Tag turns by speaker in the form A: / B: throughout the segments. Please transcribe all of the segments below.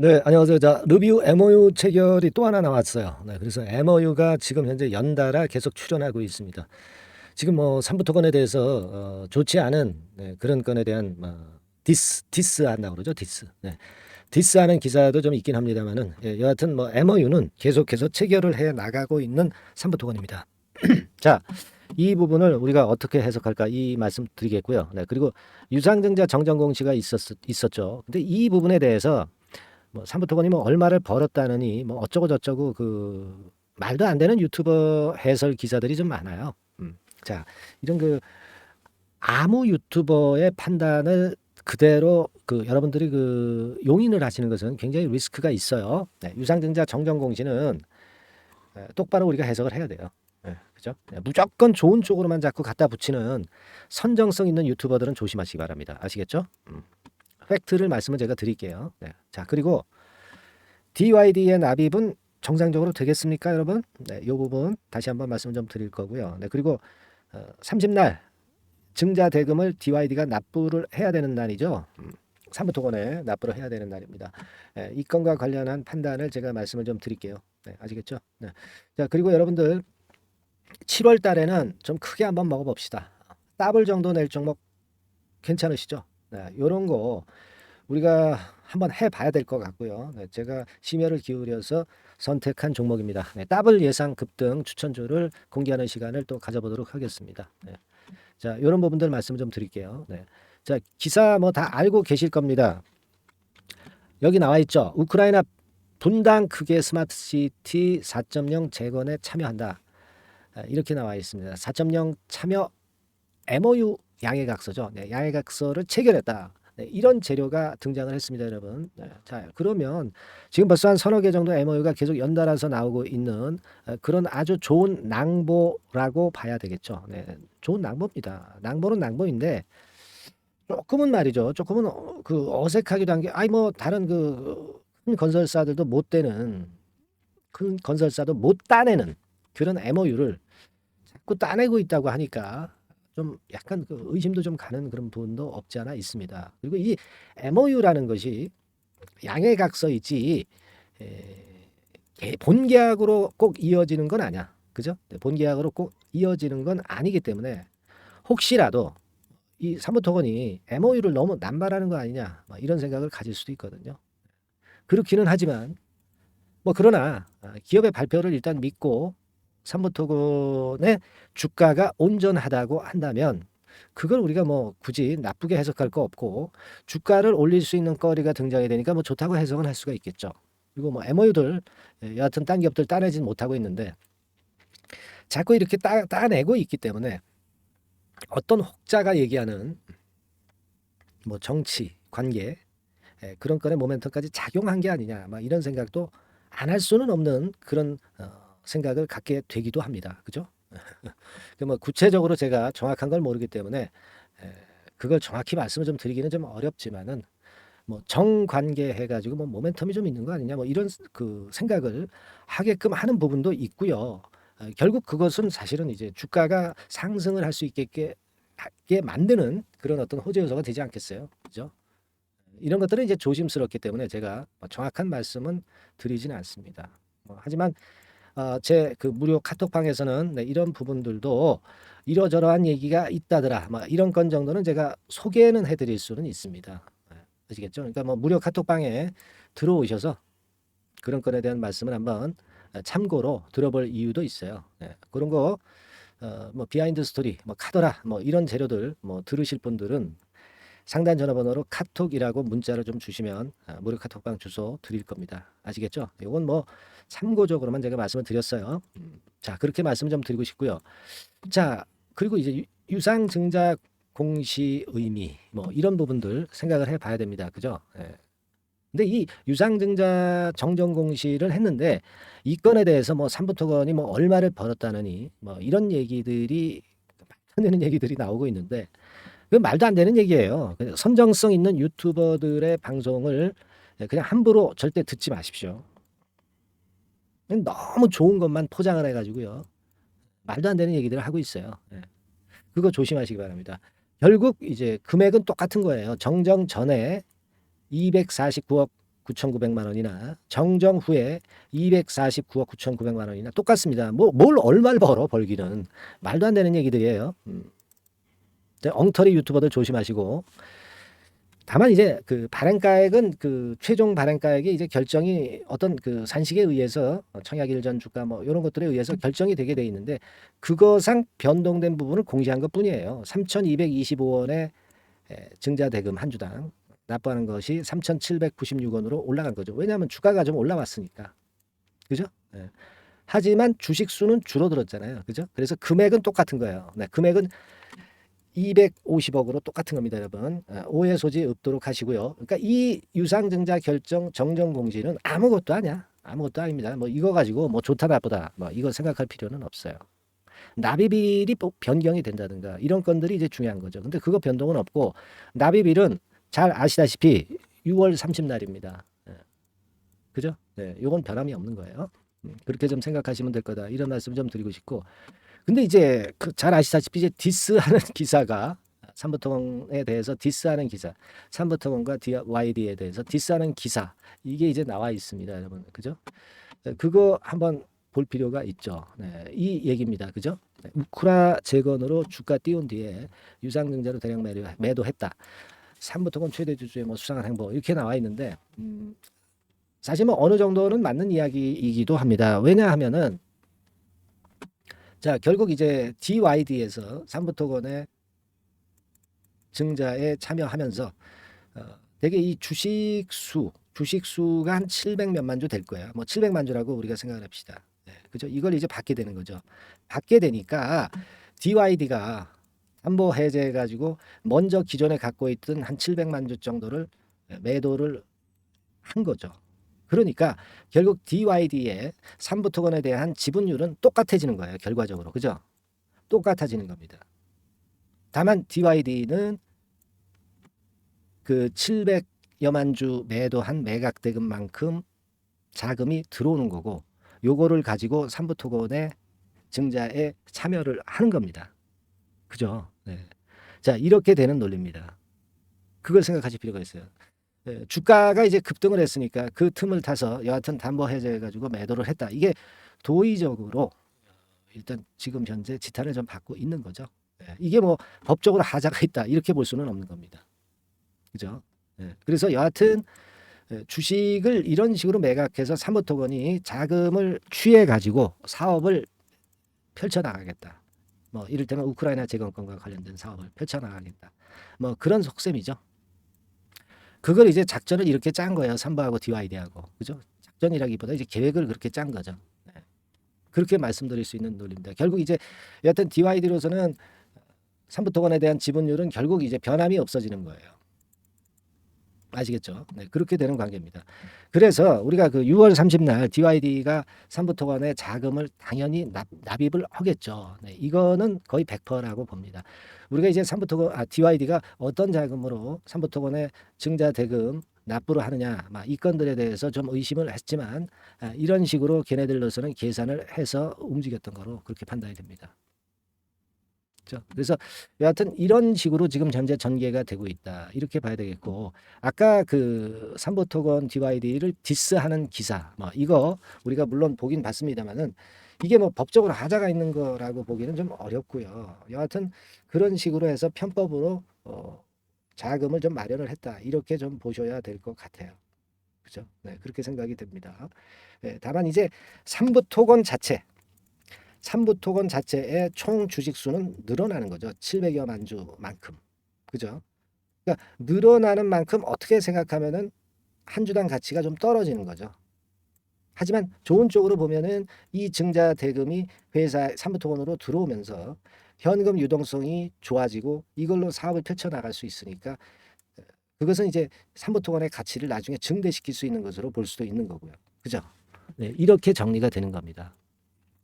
A: 네, 안녕하세요. 자, 리뷰 MOU 체결이 또 하나 나왔어요. 네, 그래서 MOU가 지금 현재 연달아 계속 출연하고 있습니다. 지금 뭐 삼부토건에 대해서 좋지 않은 그런 건에 대한 디스 한다고 그러죠. 디스. 네. 디스하는 기사도 좀 있긴 합니다만은 여하튼 뭐 MOU는 계속해서 체결을 해 나가고 있는 삼부토건입니다. 자, 이 부분을 우리가 어떻게 해석할까 이 말씀 드리겠고요. 네, 그리고 유상증자 정정 공시가 있었죠. 근데 이 부분에 대해서 뭐 삼부토건이 뭐 얼마를 벌었다느니 뭐 어쩌고 저쩌고 그 말도 안 되는 유튜버 해설 기사들이 좀 많아요. 자, 이런 그 아무 유튜버의 판단을 그대로 그 여러분들이 그 용인을 하시는 것은 굉장히 리스크가 있어요. 네, 유상증자 정정 공시는 똑바로 우리가 해석을 해야 돼요. 네, 그죠? 네, 무조건 좋은 쪽으로만 자꾸 갖다 붙이는 선정성 있는 유튜버들은 조심하시기 바랍니다. 아시겠죠? 팩트를 말씀을 제가 드릴게요. 네. 자, 그리고 DYD의 납입은 정상적으로 되겠습니까, 여러분? 네, 이 부분 다시 한번 말씀 좀 드릴 거고요. 네, 그리고 30날 증자 대금을 DYD가 납부를 해야 되는 날이죠. 사무토건에 납부를 해야 되는 날입니다. 네, 이 건과 관련한 판단을 제가 말씀을 좀 드릴게요. 네, 아시겠죠? 네. 자, 그리고 여러분들 7월 달에는 좀 크게 한번 먹어봅시다. 더블 정도 낼 종목 괜찮으시죠? 네, 요런 거 우리가 한번 해봐야 될 것 같고요. 네, 제가 심혈을 기울여서 선택한 종목입니다. 네, 더블 예상 급등 추천주를 공개하는 시간을 또 가져보도록 하겠습니다. 네. 자, 이런 부분들 말씀 좀 드릴게요. 네. 자, 기사 뭐 다 알고 계실 겁니다. 여기 나와 있죠. 우크라이나 분당 크게 스마트 시티 4.0 재건에 참여한다. 이렇게 나와 있습니다. 4.0 참여 MOU 양해각서죠. 네, 양해각서를 체결했다. 네, 이런 재료가 등장을 했습니다, 여러분. 네, 자, 그러면 지금 벌써 한 서너 개 정도 MOU가 계속 연달아서 나오고 있는 그런 아주 좋은 낭보라고 봐야 되겠죠. 네, 좋은 낭보입니다. 낭보는 낭보인데 조금은 말이죠. 조금은 그 어색하기도 한 게, 아니 뭐 다른 그 큰 건설사들도 못 되는 큰 건설사도 못 따내는 그런 MOU를 자꾸 따내고 있다고 하니까 좀 약간 그 의심도 좀 가는 그런 부분도 없지 않아 있습니다. 그리고 이 MOU라는 것이 양해각서이지 본계약으로 꼭 이어지는 건 아니야. 그죠? 네, 본계약으로 꼭 이어지는 건 아니기 때문에 혹시라도 이 사무토건이 MOU를 너무 남발하는 거 아니냐 이런 생각을 가질 수도 있거든요. 그렇기는 하지만 뭐 그러나 기업의 발표를 일단 믿고 삼부토건의 주가가 온전하다고 한다면 그걸 우리가 뭐 굳이 나쁘게 해석할 거 없고 주가를 올릴 수 있는 거리가 등장이 되니까 뭐 좋다고 해석은 할 수가 있겠죠. 그리고 뭐 MOU들 여하튼 딴 기업들 따내진 못하고 있는데 자꾸 이렇게 따내고 있기 때문에 어떤 혹자가 얘기하는 뭐 정치 관계 그런 건의 모멘텀까지 작용한 게 아니냐 막 이런 생각도 안 할 수는 없는 그런 생각을 갖게 되기도 합니다. 그죠? 뭐 구체적으로 제가 정확한 걸 모르기 때문에 그걸 정확히 말씀을 좀 드리기는 좀 어렵지만은 뭐 정관계 해가지고 뭐 모멘텀이 좀 있는 거 아니냐 뭐 이런 그 생각을 하게끔 하는 부분도 있고요. 결국 그것은 사실은 이제 주가가 상승을 할 수 있게 하게 만드는 그런 어떤 호재 요소가 되지 않겠어요? 그죠? 이런 것들은 이제 조심스럽기 때문에 제가 뭐 정확한 말씀은 드리지는 않습니다. 하지만 제 그 무료 카톡방에서는 네, 이런 부분들도 이러저러한 얘기가 있다더라. 뭐 이런 건 정도는 제가 소개는 해드릴 수는 있습니다. 아시겠죠? 그러니까 뭐 무료 카톡방에 들어오셔서 그런 건에 대한 말씀을 한번 참고로 들어볼 이유도 있어요. 네, 그런 거 뭐 비하인드 스토리, 뭐 카더라, 뭐 이런 재료들 뭐 들으실 분들은 상단 전화번호로 카톡이라고 문자를 좀 주시면 무료 카톡방 주소 드릴 겁니다. 아시겠죠? 이건 뭐 참고적으로만 제가 말씀을 드렸어요. 자, 그렇게 말씀 좀 드리고 싶고요. 자, 그리고 이제 유상증자 공시 의미 뭐 이런 부분들 생각을 해봐야 됩니다. 그죠? 예. 근데 이 유상증자 정정 공시를 했는데 이 건에 대해서 뭐 삼부토건이 뭐 얼마를 벌었다느니 뭐 이런 얘기들이 말도 안 되는 얘기들이 나오고 있는데 그 말도 안 되는 얘기예요. 선정성 있는 유튜버들의 방송을 그냥 함부로 절대 듣지 마십시오. 너무 좋은 것만 포장을 해가지고요. 말도 안 되는 얘기들을 하고 있어요. 예. 그거 조심하시기 바랍니다. 결국 이제 금액은 똑같은 거예요. 정정 전에 249억 9,900만 원이나 정정 후에 249억 9,900만 원이나 똑같습니다. 뭐 뭘 얼마를 벌기는 말도 안 되는 얘기들이에요. 엉터리 유튜버들 조심하시고. 다만 이제 그 발행가액은 그 최종 발행가액이 이제 결정이 어떤 그 산식에 의해서 청약 일전 주가 뭐 이런 것들에 의해서 결정이 되게 돼 있는데 그거상 변동된 부분을 공시한 것뿐이에요. 3,225원의 증자 대금 한 주당 납부하는 것이 3,796원으로 올라간 거죠. 왜냐하면 주가가 좀 올라왔으니까. 그죠? 네. 하지만 주식 수는 줄어들었잖아요. 그죠? 그래서 금액은 똑같은 거예요. 네, 금액은 250억으로 똑같은 겁니다, 여러분. 오해 소지 없도록 하시고요. 그러니까 이 유상증자 결정 정정 공시는 아무것도 아니야. 아무것도 아닙니다. 뭐 이거 가지고 뭐 좋다 나쁘다 뭐 이거 생각할 필요는 없어요. 납입일이 변경이 된다든가 이런 건들이 이제 중요한 거죠. 근데 그거 변동은 없고 납입일은 잘 아시다시피 6월 30날입니다. 그죠? 네, 이건 변함이 없는 거예요. 그렇게 좀 생각하시면 될 거다. 이런 말씀 좀 드리고 싶고. 근데 이제 잘 아시다시피 이제 디스하는 기사가 삼부토건에 대해서 디스하는 기사, 삼부토건과 DYD에 대해서 디스하는 기사 이게 이제 나와 있습니다, 여러분. 그죠? 그거 한번 볼 필요가 있죠. 네, 이 얘기입니다. 그죠? 네, 우크라 재건으로 주가 띄운 뒤에 유상증자로 대량 매도했다. 삼부토건 최대 주주의 뭐 수상한 행보 이렇게 나와 있는데 사실 뭐 어느 정도는 맞는 이야기이기도 합니다. 왜냐하면은 자 결국 이제 DYD에서 삼부토건의 증자에 참여하면서 되게 이 주식수가 한 700몇만 주 될 거예요. 뭐 700만 주라고 우리가 생각을 합시다. 네, 그죠? 이걸 이제 받게 되는 거죠. 받게 되니까 DYD가 담보 해제 가지고 먼저 기존에 갖고 있던 한 700만 주 정도를 매도를 한 거죠. 그러니까 결국 DYD의 삼부토건에 대한 지분율은 똑같아지는 거예요. 결과적으로. 그죠? 똑같아지는 겁니다. 다만 DYD는 그 700여만 주 매도한 매각 대금만큼 자금이 들어오는 거고 요거를 가지고 삼부토건의 증자에 참여를 하는 겁니다. 그죠? 네. 자, 이렇게 되는 논리입니다. 그걸 생각하실 필요가 있어요. 주가가 이제 급등을 했으니까 그 틈을 타서 여하튼 담보 해제해가지고 매도를 했다. 이게 도의적으로 일단 지금 현재 지탄을 좀 받고 있는 거죠. 이게 뭐 법적으로 하자가 있다 이렇게 볼 수는 없는 겁니다. 그죠? 그래서 여하튼 주식을 이런 식으로 매각해서 삼부토건이 자금을 취해 가지고 사업을 펼쳐나가겠다. 뭐 이를테면 우크라이나 재건권과 관련된 사업을 펼쳐나가겠다. 뭐 그런 속셈이죠. 그걸 이제 작전을 이렇게 짠 거예요. 삼부하고 DYD하고. 그죠? 작전이라기보다 이제 계획을 그렇게 짠 거죠. 그렇게 말씀드릴 수 있는 논리입니다. 결국 이제 여하튼 DYD로서는 삼부토건에 대한 지분율은 결국 이제 변함이 없어지는 거예요. 아시겠죠? 네, 그렇게 되는 관계입니다. 그래서 우리가 그 6월 30날 DYD가 삼부토건의 자금을 당연히 납입을 하겠죠. 네, 이거는 거의 100%라고 봅니다. 우리가 이제 DYD가 어떤 자금으로 삼부토건의 증자 대금 납부를 하느냐, 이 건들에 대해서 좀 의심을 했지만 이런 식으로 걔네들로서는 계산을 해서 움직였던 거로 그렇게 판단이 됩니다. 그래서 여하튼 이런 식으로 지금 현재 전개가 되고 있다 이렇게 봐야 되겠고 아까 그 삼부토건 DYD를 디스하는 기사 뭐 이거 우리가 물론 보긴 봤습니다만은 이게 뭐 법적으로 하자가 있는 거라고 보기는 좀 어렵고요. 여하튼 그런 식으로 해서 편법으로 자금을 좀 마련을 했다 이렇게 좀 보셔야 될 것 같아요. 그죠? 네, 그렇게 생각이 됩니다. 네, 다만 이제 삼부토건 자체의 총 주식 수는 늘어나는 거죠. 700여만 주만큼. 그죠? 그러니까 늘어나는 만큼 어떻게 생각하면은 한 주당 가치가 좀 떨어지는 거죠. 하지만 좋은 쪽으로 보면은 이 증자 대금이 회사 삼부토건으로 들어오면서 현금 유동성이 좋아지고 이걸로 사업을 펼쳐나갈 수 있으니까 그것은 이제 삼부토건의 가치를 나중에 증대시킬 수 있는 것으로 볼 수도 있는 거고요. 그죠? 네, 이렇게 정리가 되는 겁니다.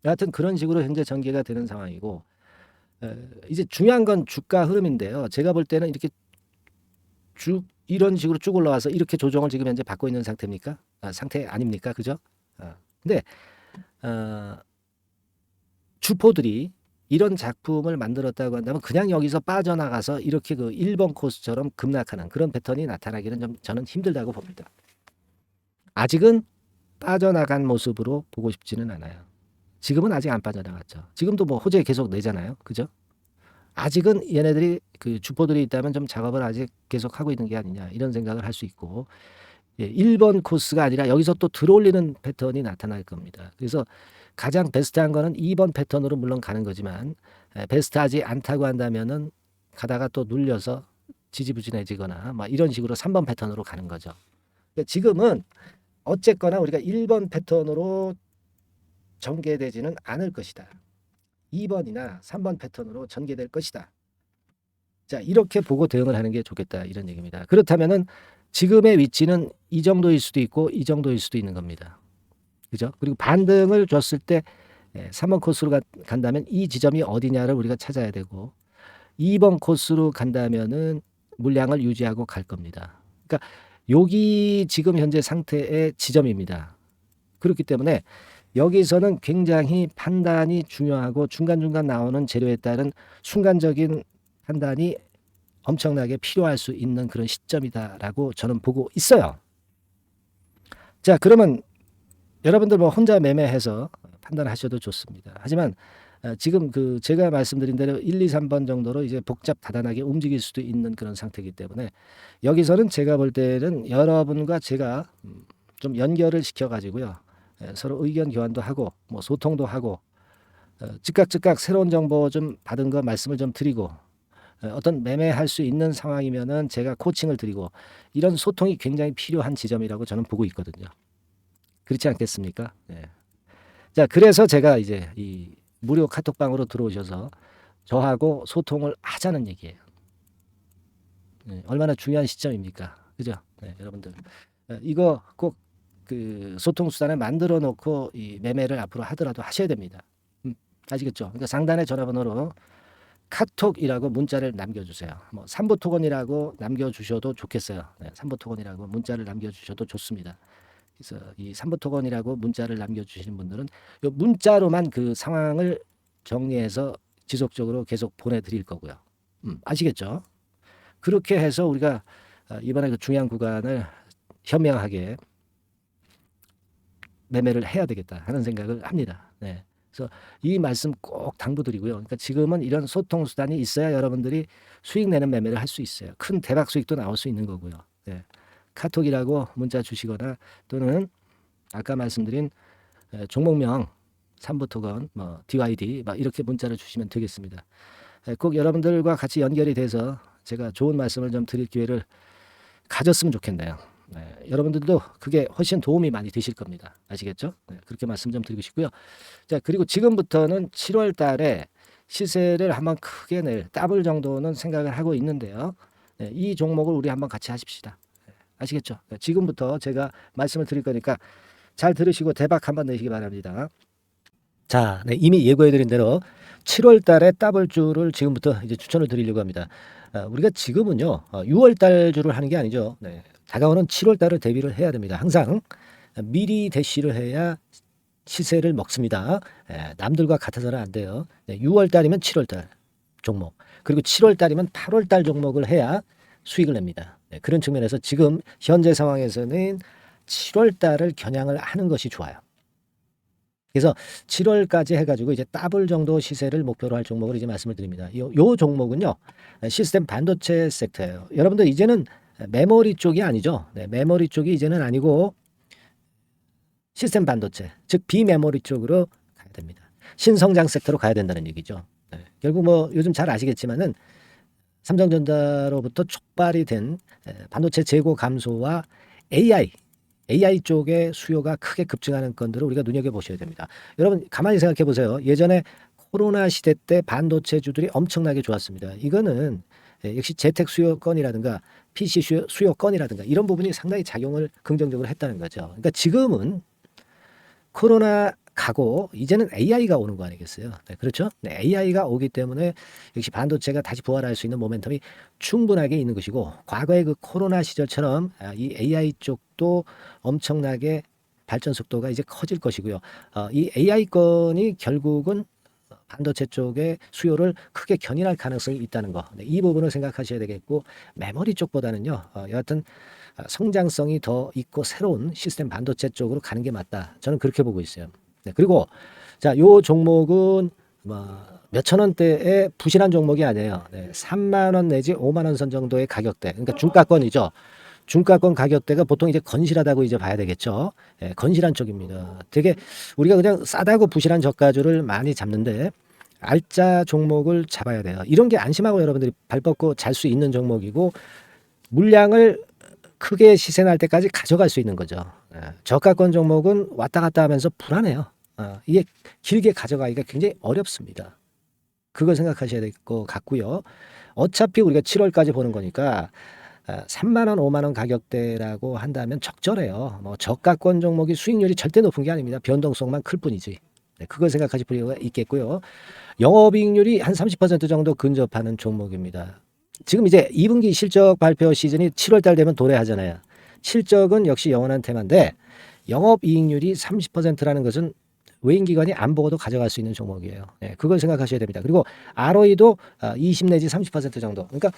A: 여하튼 그런 식으로 현재 전개가 되는 상황이고 이제 중요한 건 주가 흐름인데요. 제가 볼 때는 이렇게 이런 식으로 쭉 올라와서 이렇게 조정을 지금 현재 받고 있는 상태입니까? 상태 아닙니까? 그죠? 근데 주포들이 이런 작품을 만들었다고 한다면 그냥 여기서 빠져나가서 이렇게 그 1번 코스처럼 급락하는 그런 패턴이 나타나기는 좀 저는 힘들다고 봅니다. 아직은 빠져나간 모습으로 보고 싶지는 않아요. 지금은 아직 안 빠져나갔죠. 지금도 뭐 호재 계속 내잖아요. 그죠? 아직은 얘네들이 그 주포들이 있다면 좀 작업을 아직 계속 하고 있는 게 아니냐 이런 생각을 할 수 있고, 예, 1번 코스가 아니라 여기서 또 들어올리는 패턴이 나타날 겁니다. 그래서 가장 베스트한 거는 2번 패턴으로 물론 가는 거지만, 베스트하지 않다고 한다면은 가다가 또 눌려서 지지부진해지거나 막 이런 식으로 3번 패턴으로 가는 거죠. 그러니까 지금은 어쨌거나 우리가 1번 패턴으로 전개되지는 않을 것이다. 2번이나 3번 패턴으로 전개될 것이다. 자, 이렇게 보고 대응을 하는 게 좋겠다 이런 얘기입니다. 그렇다면은 지금의 위치는 이 정도일 수도 있고 이 정도일 수도 있는 겁니다. 그죠? 그리고 반등을 줬을 때 3번 코스로 간다면 이 지점이 어디냐를 우리가 찾아야 되고, 2번 코스로 간다면은 물량을 유지하고 갈 겁니다. 그러니까 여기 지금 현재 상태의 지점입니다. 그렇기 때문에 여기서는 굉장히 판단이 중요하고 중간중간 나오는 재료에 따른 순간적인 판단이 엄청나게 필요할 수 있는 그런 시점이다라고 저는 보고 있어요. 자, 그러면 여러분들 뭐 혼자 매매해서 판단하셔도 좋습니다. 하지만 지금 그 제가 말씀드린 대로 1, 2, 3번 정도로 이제 복잡 다단하게 움직일 수도 있는 그런 상태이기 때문에 여기서는 제가 볼 때는 여러분과 제가 좀 연결을 시켜 가지고요, 서로 의견 교환도 하고 뭐 소통도 하고, 즉각 새로운 정보 좀 받은 거 말씀을 좀 드리고, 어떤 매매할 수 있는 상황이면은 제가 코칭을 드리고, 이런 소통이 굉장히 필요한 지점이라고 저는 보고 있거든요. 그렇지 않겠습니까? 네. 자, 그래서 제가 이제 이 무료 카톡방으로 들어오셔서 저하고 소통을 하자는 얘기예요. 네, 얼마나 중요한 시점입니까? 그죠? 네, 여러분들. 이거 꼭 그 소통 수단을 만들어 놓고 이 매매를 앞으로 하더라도 하셔야 됩니다. 아시겠죠? 그러니까 상단의 전화번호로 카톡이라고 문자를 남겨주세요. 뭐 삼부토건이라고 남겨주셔도 좋겠어요. 네, 삼부토건이라고 문자를 남겨주셔도 좋습니다. 그래서 이 삼부토건이라고 문자를 남겨주시는 분들은 요 문자로만 그 상황을 정리해서 지속적으로 계속 보내드릴 거고요. 아시겠죠? 그렇게 해서 우리가 이번에 그 중요한 구간을 현명하게 매매를 해야 되겠다 하는 생각을 합니다. 네. 그래서 이 말씀 꼭 당부드리고요. 그러니까 지금은 이런 소통 수단이 있어야 여러분들이 수익 내는 매매를 할 수 있어요. 큰 대박 수익도 나올 수 있는 거고요. 네. 카톡이라고 문자 주시거나 또는 아까 말씀드린 종목명 삼부토건 뭐 DYD 막 이렇게 문자를 주시면 되겠습니다. 꼭 여러분들과 같이 연결이 돼서 제가 좋은 말씀을 좀 드릴 기회를 가졌으면 좋겠네요. 네, 여러분들도 그게 훨씬 도움이 많이 되실 겁니다. 아시겠죠? 네, 그렇게 말씀 좀 드리고 싶고요. 자, 그리고 지금부터는 7월 달에 시세를 한번 크게 낼 더블 정도는 생각을 하고 있는데요. 네, 이 종목을 우리 한번 같이 하십시다. 네, 아시겠죠? 네, 지금부터 제가 말씀을 드릴 거니까 잘 들으시고 대박 한번 내시기 바랍니다. 자, 네, 이미 예고해드린 대로 7월 달에 더블주를 지금부터 이제 추천을 드리려고 합니다. 우리가 지금은요, 6월 달주를 하는 게 아니죠. 네, 다가오는 7월 달을 대비를 해야 됩니다. 항상 미리 대시를 해야 시세를 먹습니다. 남들과 같아서는 안 돼요. 네, 6월 달이면 7월 달 종목, 그리고 7월 달이면 8월 달 종목을 해야 수익을 냅니다. 네, 그런 측면에서 지금 현재 상황에서는 7월 달을 겨냥을 하는 것이 좋아요. 그래서 7월까지 해가지고 이제 더블 정도 시세를 목표로 할 종목을 이제 말씀을 드립니다. 요 종목은요, 시스템 반도체 섹터예요. 여러분들 이제는 메모리 쪽이 아니죠. 네, 메모리 쪽이 이제는 아니고 시스템 반도체, 즉 비메모리 쪽으로 가야 됩니다. 신성장 섹터로 가야 된다는 얘기죠. 네, 결국 뭐 요즘 잘 아시겠지만은 삼성전자로부터 촉발이 된 반도체 재고 감소와 AI 쪽의 수요가 크게 급증하는 건들을 우리가 눈여겨보셔야 됩니다. 여러분 가만히 생각해 보세요. 예전에 코로나 시대 때 반도체주들이 엄청나게 좋았습니다. 이거는 역시 재택 수요건이라든가 PC 수요건이라든가 이런 부분이 상당히 작용을 긍정적으로 했다는 거죠. 그러니까 지금은 코로나 가고 이제는 AI가 오는 거 아니겠어요? 네, 그렇죠? 네, AI가 오기 때문에 역시 반도체가 다시 부활할 수 있는 모멘텀이 충분하게 있는 것이고, 과거의 그 코로나 시절처럼 이 AI 쪽도 엄청나게 발전 속도가 이제 커질 것이고요. 이 AI 건이 결국은 반도체 쪽의 수요를 크게 견인할 가능성이 있다는 거. 네, 이 부분을 생각하셔야 되겠고, 메모리 쪽보다는요. 여하튼 성장성이 더 있고 새로운 시스템 반도체 쪽으로 가는 게 맞다. 저는 그렇게 보고 있어요. 네, 그리고 자, 요 종목은 몇천 원대의 부실한 종목이 아니에요. 네, 3만 원 내지 5만 원 선 정도의 가격대. 그러니까 중가권이죠. 중가권 가격대가 보통 이제 건실하다고 이제 봐야 되겠죠. 예, 건실한 쪽입니다. 되게 우리가 그냥 싸다고 부실한 저가주를 많이 잡는데 알짜 종목을 잡아야 돼요. 이런 게 안심하고 여러분들이 발 뻗고 잘 수 있는 종목이고 물량을 크게 시세 날 때까지 가져갈 수 있는 거죠. 예, 저가권 종목은 왔다 갔다 하면서 불안해요. 이게 길게 가져가기가 굉장히 어렵습니다. 그걸 생각하셔야 될 것 같고요. 어차피 우리가 7월까지 보는 거니까 3만 원, 5만 원 가격대라고 한다면 적절해요. 뭐 저가권 종목이 수익률이 절대 높은 게 아닙니다. 변동성만 클 뿐이지. 네, 그걸 생각하실 필요가 있겠고요. 영업이익률이 한 30% 정도 근접하는 종목입니다. 지금 이제 2분기 실적 발표 시즌이 7월 달 되면 도래하잖아요. 실적은 역시 영원한 테마인데 영업이익률이 30%라는 것은 외인기관이 안 보고도 가져갈 수 있는 종목이에요. 네, 그걸 생각하셔야 됩니다. 그리고 ROE도 20 내지 30% 정도. 그러니까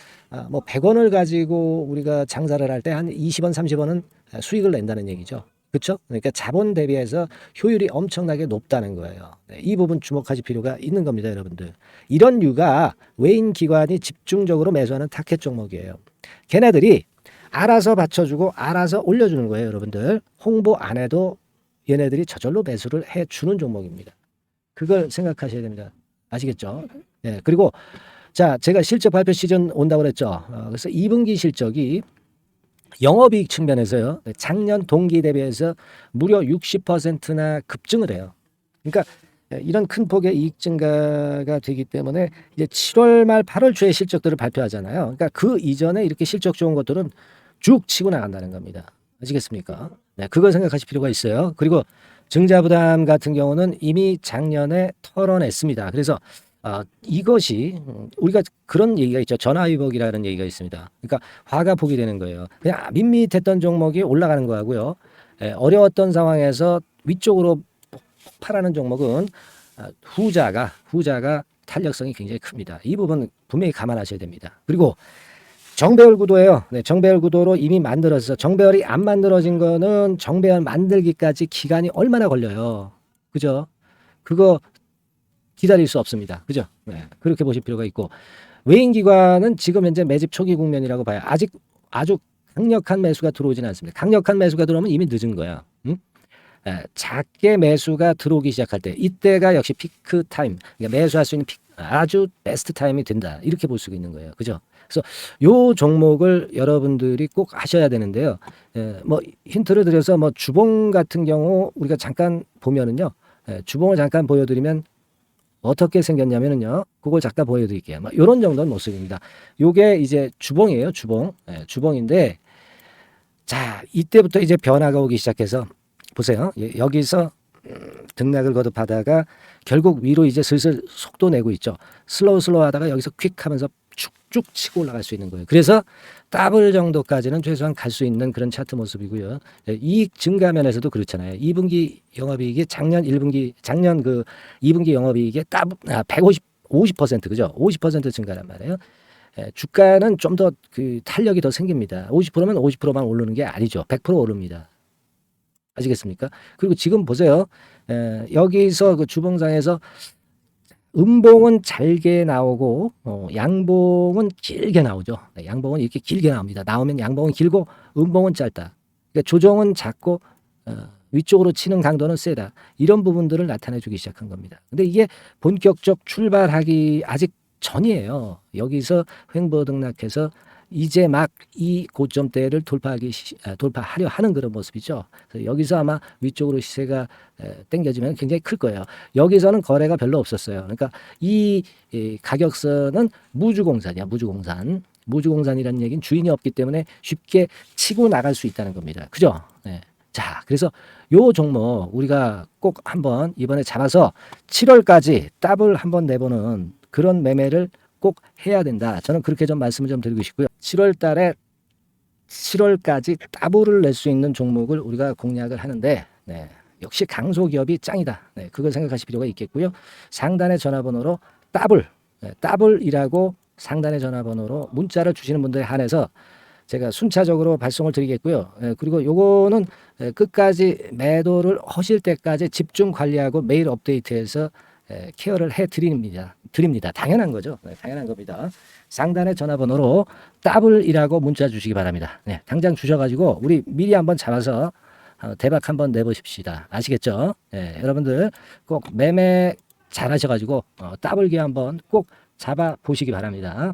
A: 뭐 100원을 가지고 우리가 장사를 할 때 한 20원, 30원은 수익을 낸다는 얘기죠. 그렇죠? 그러니까 자본 대비해서 효율이 엄청나게 높다는 거예요. 네, 이 부분 주목하실 필요가 있는 겁니다, 여러분들. 이런 류가 외인 기관이 집중적으로 매수하는 타켓 종목이에요. 걔네들이 알아서 받쳐주고 알아서 올려주는 거예요, 여러분들. 홍보 안 해도 얘네들이 저절로 매수를 해주는 종목입니다. 그걸 생각하셔야 됩니다. 아시겠죠? 예, 그리고 자, 제가 실적 발표 시즌 온다고 그랬죠. 그래서 2분기 실적이 영업이익 측면에서요. 작년 동기 대비해서 무려 60%나 급증을 해요. 그러니까 이런 큰 폭의 이익 증가가 되기 때문에 이제 7월 말 8월 초에 실적들을 발표하잖아요. 그러니까 그 이전에 이렇게 실적 좋은 것들은 쭉 치고 나간다는 겁니다. 아시겠습니까? 네, 그걸 생각하실 필요가 있어요. 그리고 증자부담 같은 경우는 이미 작년에 털어냈습니다. 그래서 이것이 우리가 그런 얘기가 있죠. 전화위복이라는 얘기가 있습니다. 그러니까 화가 복이 되는 거예요. 그냥 밋밋했던 종목이 올라가는 거하고요. 어려웠던 상황에서 위쪽으로 폭발하는 종목은 후자가 탄력성이 굉장히 큽니다. 이 부분 분명히 감안하셔야 됩니다. 그리고 정배열 구도예요. 네, 정배열 구도로 이미 만들어서 정배열이 안 만들어진 거는 정배열 만들기까지 기간이 얼마나 걸려요. 그죠? 그거 기다릴 수 없습니다. 그죠? 네, 그렇게 보실 필요가 있고 외인기관은 지금 현재 매집 초기 국면이라고 봐요. 아직 아주 강력한 매수가 들어오지는 않습니다. 강력한 매수가 들어오면 이미 늦은 거야. 응? 작게 매수가 들어오기 시작할 때 이때가 역시 피크 타임, 그러니까 매수할 수 있는 아주 베스트 타임이 된다. 이렇게 볼 수 있는 거예요. 그죠? 그래서 요 종목을 여러분들이 꼭 하셔야 되는데요. 뭐 힌트를 드려서 뭐 주봉 같은 경우 우리가 잠깐 보면은요. 주봉을 잠깐 보여드리면 어떻게 생겼냐면은요. 그걸 잠깐 보여드릴게요. 뭐 이런 정도는 모습입니다. 요게 이제 주봉이에요. 주봉. 주봉인데 자 이때부터 이제 변화가 오기 시작해서 보세요. 여기서 등락을 거듭하다가 결국 위로 이제 슬슬 속도 내고 있죠. 슬로우 하다가 여기서 퀵 하면서 쭉쭉 치고 올라갈 수 있는 거예요. 그래서 더블 정도까지는 최소한 갈 수 있는 그런 차트 모습이고요. 이익 증가 면에서도 그렇잖아요. 2분기 영업이익이 작년 그 2분기 영업이익의 50% 그죠? 50% 증가란 말이에요. 주가는 좀 더 그 탄력이 더 생깁니다. 50%면 50%만 오르는 게 아니죠. 100% 오릅니다. 아시겠습니까? 그리고 지금 보세요. 여기서 그 주봉상에서 음봉은 잘게 나오고 양봉은 길게 나오죠. 양봉은 이렇게 길게 나옵니다. 나오면 양봉은 길고 음봉은 짧다. 그러니까 조정은 작고 위쪽으로 치는 강도는 세다. 이런 부분들을 나타내주기 시작한 겁니다. 근데 이게 본격적 출발하기 아직 전이에요. 여기서 횡보 등락해서 이제 막 이 고점대를 돌파하려 하는 그런 모습이죠. 그래서 여기서 아마 위쪽으로 시세가 당겨지면 굉장히 클 거예요. 여기서는 거래가 별로 없었어요. 그러니까 이 가격선은 무주공산이야. 무주공산이라는 얘기는 주인이 없기 때문에 쉽게 치고 나갈 수 있다는 겁니다. 그죠? 네. 자, 그래서 요 종목 우리가 꼭 한번 이번에 잡아서 7월까지 더블 한번 내보는 그런 매매를 꼭 해야 된다. 저는 그렇게 좀 말씀을 좀 드리고 싶고요. 7월 달에 7월까지 더블을 낼 수 있는 종목을 우리가 공략을 하는데 역시 강소기업이 짱이다. 그걸 생각하실 필요가 있겠고요. 상단의 전화번호로 더블이라고 상단의 전화번호로 문자를 주시는 분들에 한해서 제가 순차적으로 발송을 드리겠고요. 그리고 요거는 끝까지 매도를 하실 때까지 집중 관리하고 매일 업데이트해서 케어를 해 드립니다. 당연한 거죠. 네, 당연한 겁니다. 상단의 전화번호로 더블이라고 문자 주시기 바랍니다. 네, 당장 주셔가지고 우리 미리 한번 잡아서 대박 한번 내보십시다. 아시겠죠? 네, 여러분들 꼭 매매 잘하셔가지고 더블기 한번 꼭 잡아 보시기 바랍니다.